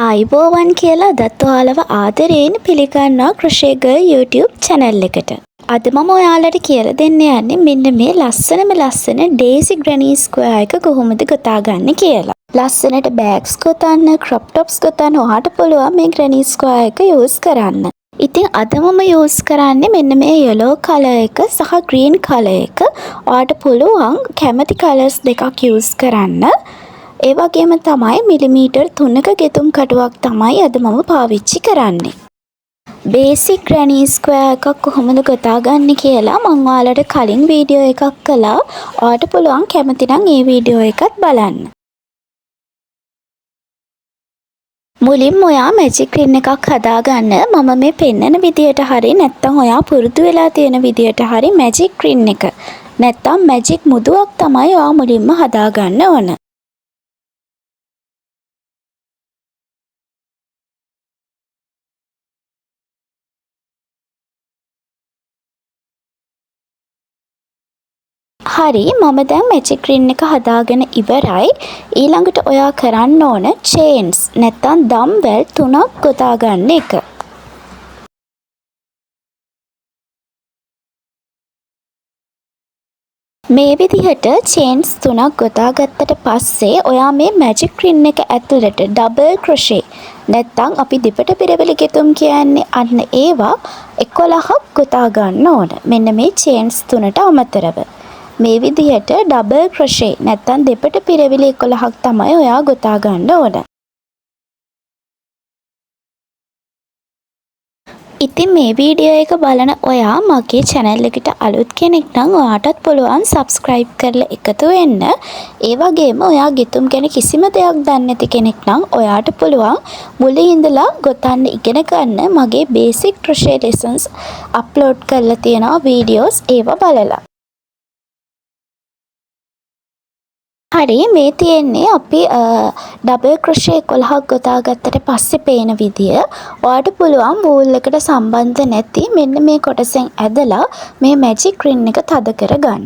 ආයිබෝවන් කියලා අදත් ඔයාලව ආදරයෙන් පිළිගන්නවා ක්‍රොෂේ ගර්ල් YouTube channel එකට. අද මම ඔයාලට කියලා දෙන්න යන්නේ මෙන්න මේ ලස්සන ඩේසි ග්‍රැනි ස්ක්වයර් එක කොහොමද ගොතාගන්නේ කියලා. ලස්සනට බෑග්ස් ගොතන්න, ක්‍රොප් টොප්ස් ගොතන්න ඔයාට පුළුවන් මේ ග්‍රැනි ස්ක්වයර් එක යූස් කරන්න. ඉතින් අද මම යූස් කරන්නේ මෙන්න මේ yellow color එක සහ green color එක. ඔයාට පුළුවන් කැමති colors දෙකක් යූස් කරන්න. ඒ වගේම තමයි මිලිමීටර් 3ක ගෙතුම් කටුවක් තමයි අද මම පාවිච්චි කරන්නේ. බේසික් ග්‍රැනි ස්ක්වයර් එකක් කොහොමද ගොතාගන්නේ කියලා මම ඔයාලට කලින් වීඩියෝ එකක් කළා. ඔයාට පුළුවන් කැමති නම් ඒ වීඩියෝ එකත් බලන්න. මුලින්ම ඔයා මැජික් රින් එකක් හදාගන්න. මම මේ පෙන්නන විදියට හරි නැත්නම් ඔයා පුරුදු වෙලා තියෙන විදියට හරි මැජික් රින් එක නැත්නම් මැජික් මුදුවක් තමයි ඔයා මුලින්ම හදාගන්න ඕන. හරි මම දැන් මැජික් රින් එක හදාගෙන ඉවරයි. ඊළඟට ඔයා කරන්න ඕන චේන්ස් නැත්නම් දම්බෙල් 3ක් ගොතා ගන්න එක. මේ විදිහට චේන්ස් 3ක් ගොතා ගත්තට පස්සේ ඔයා මේ මැජික් රින් එක ඇතුළට ඩබල් ක්‍රොෂේ නැත්නම් අපි දෙපට පෙරවැලි ගෙතුම් කියන්නේ අන්න ඒවා 11ක් ගොතා ගන්න ඕන. මෙන්න මේ චේන්ස් 3ට අමතරව. මේ විදිහට ඩබල් ක්‍රොෂේ නැත්නම් දෙපට පිරවිලි 11ක් තමයි ඔයා ගොතා ගන්න ඕන. ඉතින් මේ වීඩියෝ එක බලන ඔයා මගේ channel එකට අලුත් කෙනෙක් නම් ඔයාටත් පුළුවන් subscribe කරලා එකතු වෙන්න. ඒ වගේම ඔයා ගෙතුම් ගැන කිසිම දෙයක් දන්නේ නැති කෙනෙක් නම් ඔයාට පුළුවන් මුලින් ඉඳලා ගොතන්න ඉගෙන ගන්න මගේ basic crochet lessons upload කරලා තියෙනවා videos ඒවා බලලා. හරි මේ තියෙන්නේ අපි ඩබල් ක්‍රොෂේ 11ක් ගොතා ගත්තට පස්සේ පේන විදිය. ඔයාට පුළුවන් වූල් එකට සම්බන්ධ නැති මෙන්න මේ කොටසෙන් ඇදලා මේ මැජික් රින් එක තද කරගන්න.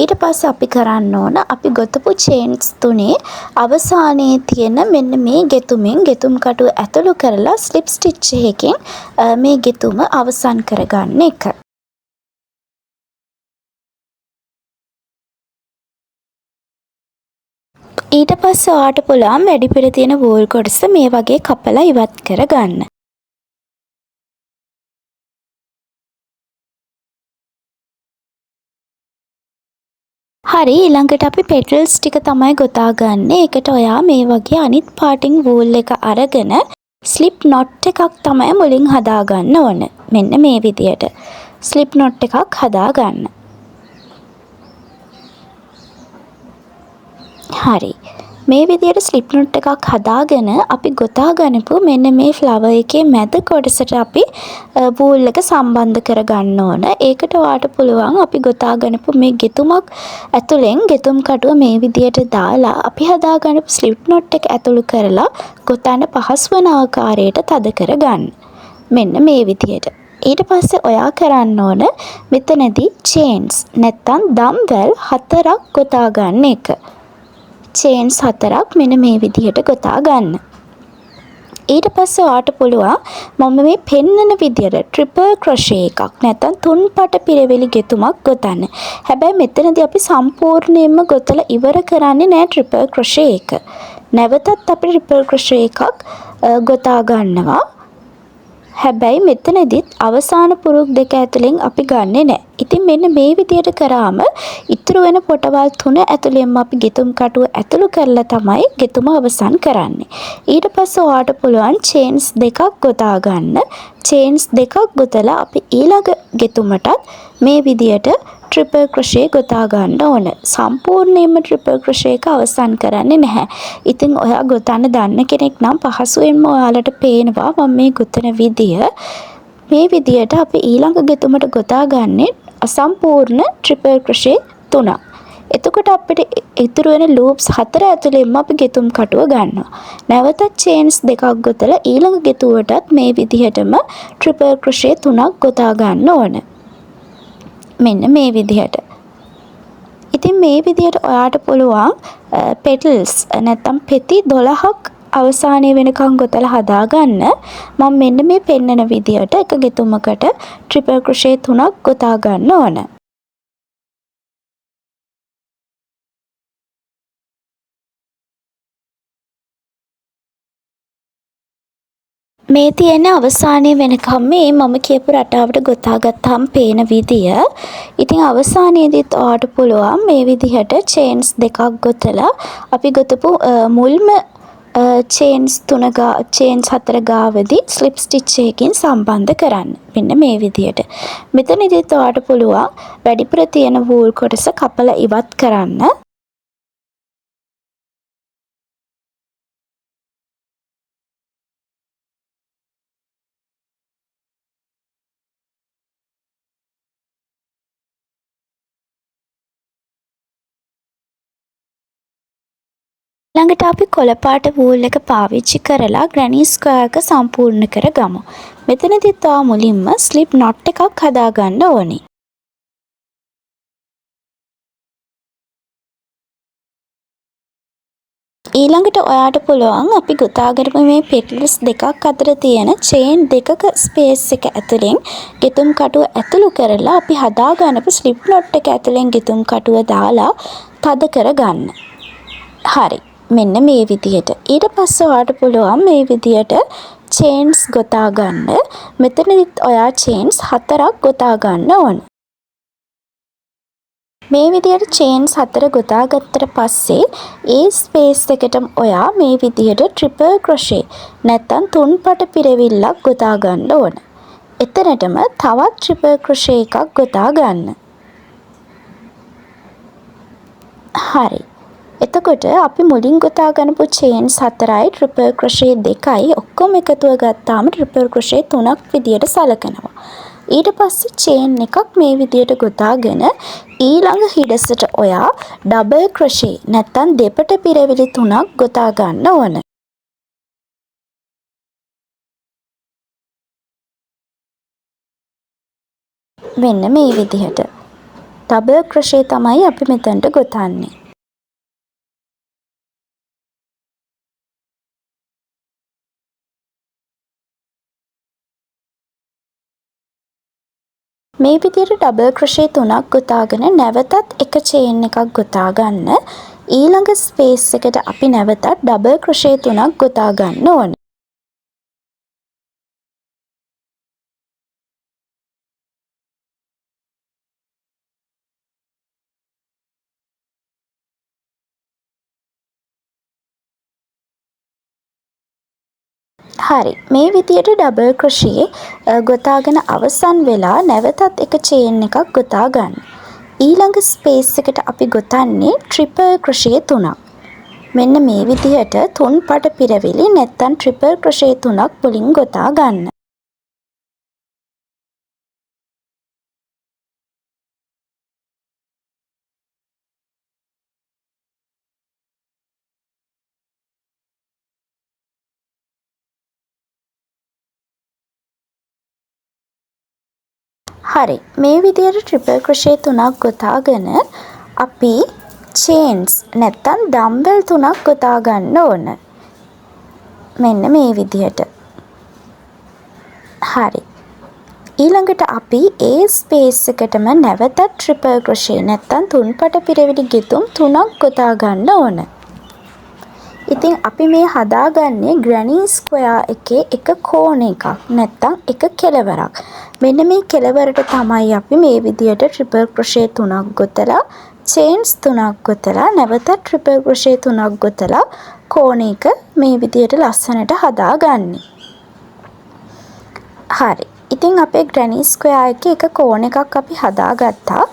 ඊට පස්සේ අපි කරන්න ඕන අපි ගොතපු චේන්ස් තුනේ අවසානයේ තියෙන මෙන්න මේ ගෙතුමින් ගෙතුම් කටුව ඇතුළු කරලා ස්ලිප් ස්ටිච් එකකින් මේ ගෙතුම අවසන් කරගන්න එක. ඊට පස්සේ ඔයාට පුළුවන් වැඩිපුර තියෙන වූල් කොටස මේ වගේ කපලා ඉවත් කරගන්න. හරි ඊළඟට අපි පෙටල්ස් ටික තමයි ගොතාගන්නේ. ඒකට ඔයා මේ වගේ අනිත් පාටින් වූල් එක අරගෙන ස්ලිප් නොට් එකක් තමයි මුලින් හදාගන්න ඕන. මෙන්න මේ විදියට. ස්ලිප් නොට් එකක් හදාගන්න. හරි මේ විදියට ස්ලිප් නොට් එකක් හදාගෙන අපි ගොතා ගන්නපු මෙන්න මේ ෆ්ලවර් එකේ මැද කොටසට අපි වූල් එක සම්බන්ධ කරගන්න ඕන. ඒකට ඔයාට පුළුවන් අපි ගොතා ගන්නපු මේ ගෙතුමක් ඇතුලෙන් ගෙතුම් කටුව මේ විදියට දාලා අපි හදාගන්නපු ස්ලිප් නොට් එක ඇතුළු කරලා ගොතන්න පහසු වන ආකාරයට තද කරගන්න. මෙන්න මේ විදියට. ඊට පස්සේ ඔයා කරන්න ඕන මෙතනදී චේන්ස් නැත්නම් දම්බෙල් 4ක් ගොතා ගන්න එක. චේන්ස් 4ක් මෙන්න මේ විදිහට ගොතා ගන්න. ඊට පස්සේ ඔයාට පුළුවන් මම මේ පෙන්නන විදිහට ට්‍රිපල් ක්‍රොෂේ එකක් නැත්නම් තුන් පට පිරවිලි ගෙතුමක් ගොතන්න. හැබැයි මෙතනදී අපි සම්පූර්ණයෙන්ම ගොතලා ඉවර කරන්නේ නැහැ ට්‍රිපල් ක්‍රොෂේ එක. නැවතත් අපි ට්‍රිපල් ක්‍රොෂේ එකක් ගොතා ගන්නවා. හැබැයි මෙතනදිත් අවසාන පුරුක් දෙක ඇතුලෙන් අපි ගන්නෙ නැහැ. ඉතින් මෙන්න මේ විදියට කරාම ඉතුරු වෙන පොටවල් 3 ඇතුලෙන්ම අපි ගෙතුම් කටුව ඇතුළු කරලා තමයි ගෙතුම අවසන් කරන්නේ. ඊට පස්සේ ඔයාට පුළුවන් චේන්ස් දෙකක් ගොතා ගන්න. චේන්ස් දෙකක් ගොතලා අපි ඊළඟ ගෙතුමටත් මේ විදියට ට්‍රිපල් ක්‍රොෂේ ගොතා ගන්න ඕන. සම්පූර්ණයෙන්ම ට්‍රිපල් ක්‍රොෂේ එක අවසන් කරන්නේ නැහැ. ඉතින් ඔයා ගොතන්න දන්න කෙනෙක් නම් පහසුවෙන්ම ඔයාලට පේනවා මම මේ ගොතන විදිය. මේ විදියට අපි ඊළඟ ගෙතුමට ගොතා ගන්නේ අසම්පූර්ණ ට්‍රිපල් ක්‍රොෂේ 3ක්. එතකොට අපිට ඉතුරු වෙන ලූප්ස් 4 ඇතුළෙන්ම අපි ගෙතුම් කටුව ගන්නවා. නැවතත් චේන්ස් දෙකක් ගොතලා ඊළඟ ගෙතුවටත් මේ විදිහටම ට්‍රිපල් ක්‍රොෂේ 3ක් ගොතා ගන්න ඕන. මෙන්න මේ විදිහට. ඉතින් මේ විදිහට ඔයාට පුළුවන් පෙටල්ස් නැත්නම් පෙති 12ක් අවසානයේ වෙනකන් ගොතලා හදාගන්න මම මෙන්න මේ පෙන්නන විදියට එක ගෙතුමකට ට්‍රිපල් ක්‍රොෂේ 3ක් ගොතා ගන්න ඕන. මේ තියෙන අවසානයේ වෙනකම් මේ මම කියපු රටාවට ගොතා ගත්තාම පේන විදිය. ඉතින් අවසානයේදීත් ඔයාට පුළුවන් මේ විදිහට චේන්ස් දෙකක් ගොතලා අපි ගොතපු මුල්ම චේන්ස් 4 ගාවදී ස්ලිප් ස්ටිච් එකකින් සම්බන්ධ කරන්න. මෙන්න මේ විදියට. මෙතනදීත් ඔයාට පුළුවන් වැඩිපුර තියෙන වූල් කොටස කපලා ඉවත් කරන්න. ළඟට අපි කොළපාට වූල් එක පාවිච්චි කරලා ග්‍රැනි ස්ක්වයර් එක සම්පූර්ණ කරගමු. මෙතනදිත් ඔයා මුලින්ම ස්ලිප් knot එකක් හදාගන්න ඕනේ. ඊළඟට ඔයාට පුළුවන් අපි ගොතාගරපු මේ පෙටල්ස් දෙකක් අතර තියෙන චේන් දෙකක ස්පේස් එක ඇතුලෙන් ගෙතුම් කටුව ඇතුළු කරලා අපි හදාගන්නපු ස්ලිප් knot එක ඇතුලෙන් ගෙතුම් කටුව දාලා තද කරගන්න. හරි. මෙන්න මේ විදියට. ඊට පස්සේ ඔයාට පුළුවන් මේ විදියට චේන්ස් ගොතා ගන්න. මෙතනදිත් ඔයා චේන්ස් 4ක් ගොතා ගන්න ඕන. මේ විදියට චේන්ස් 4 ගොතා ගත්තට පස්සේ ඒ ස්පේස් එකටම ඔයා මේ විදියට ට්‍රිපල් ක්‍රොෂේ නැත්නම් තුන් පට පිරවිල්ලක් ගොතා ගන්න ඕන. එතනටම තවත් ට්‍රිපල් ක්‍රොෂේ එකක් ගොතා ගන්න. හරි. එතකොට අපි මුලින් ගොතා ගන්නපු චේන්ස් 4යි ට්‍රිපල් ක්‍රොෂේ 2යි ඔක්කොම එකතුව ගත්තාම ට්‍රිපල් ක්‍රොෂේ 3ක් විදියට සලකනවා. ඊට පස්සේ චේන් එකක් මේ විදියට ගොතාගෙන ඊළඟ හිඩසට ඔයා ඩබල් ක්‍රොෂේ නැත්නම් දෙපට පිරවිලි 3ක් ගොතා ගන්න ඕන. මෙන්න මේ විදිහට. ඩබල් ක්‍රොෂේ තමයි අපි මෙතනට ගොතන්නේ. මේ විදිහට ඩබල් ක්‍රොෂේ 3ක් ගොතාගෙන නැවතත් එක චේන් එකක් ගොතා ගන්න. ඊළඟ ස්පේස් එකට අපි නැවතත් ඩබල් ක්‍රොෂේ 3ක් ගොතා ගන්න ඕන. හරි. මේ විදියට ඩබල් ක්‍රොෂේ ගොතාගෙන අවසන් වෙලා නැවතත් එක චේන් එකක් ගොතා ගන්න. ඊළඟ ස්පේස් එකට අපි ගොතන්නේ ට්‍රිපල් ක්‍රොෂේ 3ක්. මෙන්න මේ විදිහට තුන් පට පිරවිලි නැත්නම් ට්‍රිපල් ක්‍රොෂේ 3ක් මුලින් ගොතා ගන්න. හරි. මේ විදියට ට්‍රිපල් ක්‍රොෂේ 3ක් ගොතාගෙන අපි චේන්ස් නැත්නම් ඩම්බෙල් 3ක් ගොතා ගන්න ඕන. මෙන්න මේ විදියට. හරි. ඊළඟට අපි ඒ ස්පේස් එකටම නැවතත් ට්‍රිපල් ක්‍රොෂේ නැත්නම් තුන් පට පිරවිලි ගෙතුම් 3ක් ගොතා ගන්න ඕන. ඉතින් අපි මේ හදාගන්නේ ග්‍රැනි ස්ක්වයර් එකේ එක කෝණ එකක් නැත්නම් එක කෙළවරක්. මෙන්න මේ කෙළවරට තමයි අපි මේ විදියට ට්‍රිපල් ක්‍රොෂේ 3ක් ගොතලා චේන්ස් 3ක් ගොතලා නැවතත් ට්‍රිපල් ක්‍රොෂේ 3ක් ගොතලා කෝණයක මේ විදියට ලස්සනට හදාගන්නේ. හරි. ඉතින් අපේ ග්‍රැනි ස්ක්වයර් එකේ එක කෝණ එකක් අපි හදාගත්තා.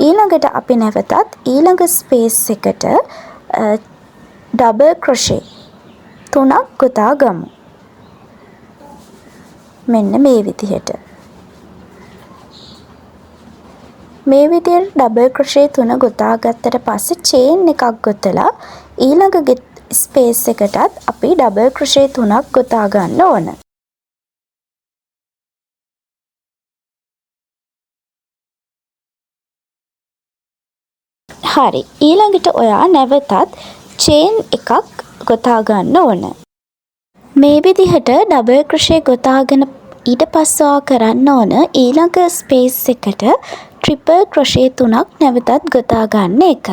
ඊළඟට අපි නැවතත් ඊළඟ ස්පේස් එකට ඩබල් ක්‍රොෂේ 3ක් ගොතා ගමු. මෙන්න මේ විදිහට. මේ විදිහට ඩබල් ක්‍රොෂේ 3 ගොතා ගත්තට පස්සේ චේන් එකක් ගොතලා ඊළඟ ස්පේස් එකටත් අපි ඩබල් ක්‍රොෂේ 3ක් ගොතා ගන්න ඕන. හරි. ඊළඟට ඔයා නැවතත් චේන් එකක් ගොතා ගන්න ඕන. මේ විදිහට ඩබල් ක්‍රොෂේ ගොතාගෙන ඊට පස්සේ ඔයා කරන්න ඕන ඊළඟ ස්පේස් එකට ට්‍රිපල් ක්‍රොෂේ 3ක් නැවතත් ගොතා ගන්න එක.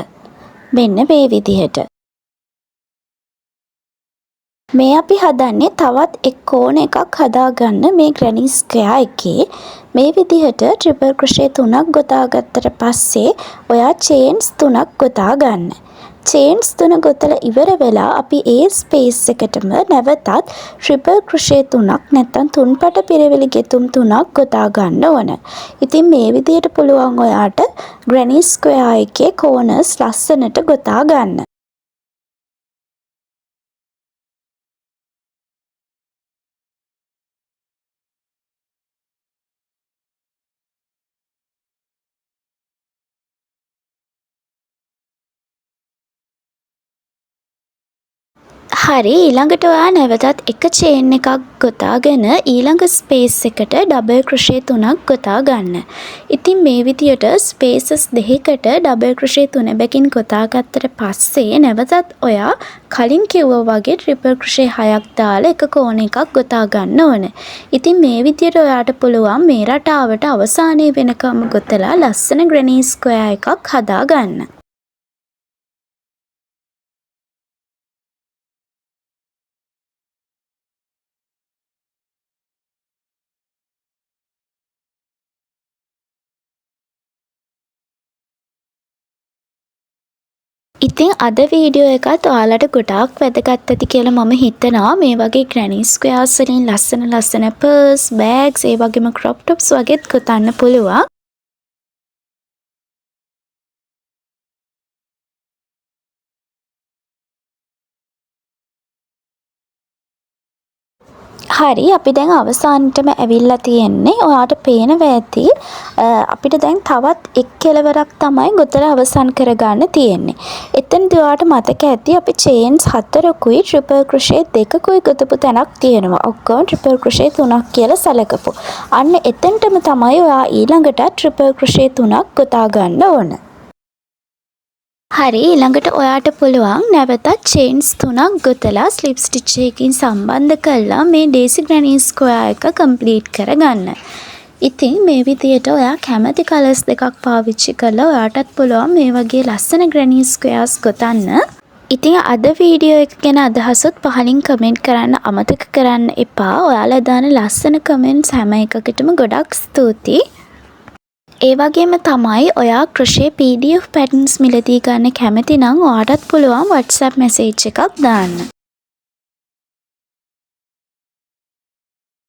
මෙන්න මේ විදිහට. මේ අපි හදන්නේ තවත් එක් කෝණ එකක් හදාගන්න මේ ග්‍රැනි ස්ක්වෙයා එකේ. මේ විදිහට ට්‍රිපල් ක්‍රොෂේ 3ක් ගොතාගත්තට පස්සේ ඔයා චේන්ස් 3ක් ගොතා ගන්න. චේන්ස් 3 ගොතලා ඉවර වෙලා අපි ඒ ස්පේස් එකටම නැවතත් ට්‍රිපල් ක්‍රොෂේ 3ක් නැත්නම් තුන්පට පිරවිලි ගෙතුම් 3ක් ගොතා ගන්න ඕන. ඉතින් මේ විදිහට පුළුවන් ඔයාට ග්‍රැනි ස්ක්වෙයා එකේ කෝනර්ස් ලස්සනට ගොතා ගන්න. හරි ඊළඟට ඔයා නැවතත් එක චේන් එකක් ගොතාගෙන ඊළඟ ස්පේස් එකට ඩබල් ක්‍රොෂේ 3ක් ගොතා ගන්න. ඉතින් මේ විදියට ස්පේසස් දෙකකට ඩබල් ක්‍රොෂේ 3 බැගින් ගොතා ගත්තට පස්සේ නැවතත් ඔයා කලින් කිව්වා වගේ ට්‍රිපල් ක්‍රොෂේ 6ක් දාලා එක කෝණ එකක් ගොතා ගන්න ඕන. ඉතින් මේ විදියට ඔයාට පුළුවන් මේ රටාවට අවසානයේ වෙනකම් ගොතලා ලස්සන ග්‍රැනි ස්ක්වෙයා එකක් හදා ගන්න. ඉතින් අද වීඩියෝ එකත් ඔයාලට ගොඩාක් වැදගත් ඇති කියලා මම හිතනවා. මේ වගේ ග්‍රැනි ස්ක්වෙයාර්ස් වලින් ලස්සන පර්ස්, බෑග්ස්, ඒ වගේම ක්‍රොප් টොප්ස් වගේත් ගොතන්න පුළුවන්. හරි අපි දැන් අවසානටම ඇවිල්ලා තියෙන්නේ. ඔයාට පේනවා ඇති අපිට දැන් තවත් එක් කෙලවරක් තමයි ගොතලා අවසන් කරගන්න තියෙන්නේ. එතනදී ඔයාට මතක ඇති අපි චේන්ස් 4කුයි ට්‍රිපල් ක්‍රොෂේ 2කුයි ගොතපු තැනක් තියෙනවා. ඔක්කොම ට්‍රිපල් ක්‍රොෂේ 3ක් කියලා සැලකපු. අන්න එතනටම තමයි ඔයා ඊළඟට ට්‍රිපල් ක්‍රොෂේ 3ක් ගොතා ගන්න ඕන. හරි ඊළඟට ඔයාට පුළුවන් නැවතත් චේන්ස් 3ක් ගොතලා ස්ලිප් ස්ටිච් එකකින් සම්බන්ධ කරලා මේ ඩේසි ග්‍රැනි ස්ක්වෙයා එක කම්ප්ලීට් කරගන්න. ඉතින් මේ විදියට ඔයා කැමති කලර්ස් දෙකක් පාවිච්චි කරලා ඔයාටත් පුළුවන් මේ වගේ ලස්සන ග්‍රැනි ස්ක්වෙයාර්ස් ගොතන්න. ඉතින් අද වීඩියෝ එක ගැන අදහසොත් පහලින් කමෙන්ට් කරන්න අමතක කරන්න එපා. ඔයාලා දාන ලස්සන කමෙන්ට්ස් හැම එකකටම ගොඩක් ස්තුතියි. ඒ වගේම තමයි ඔයා ක්‍රොෂේ PDF පැටර්න්ස් මිලදී ගන්න කැමති නම් ඔයාටත් පුළුවන් WhatsApp මැසේජ් එකක් දාන්න.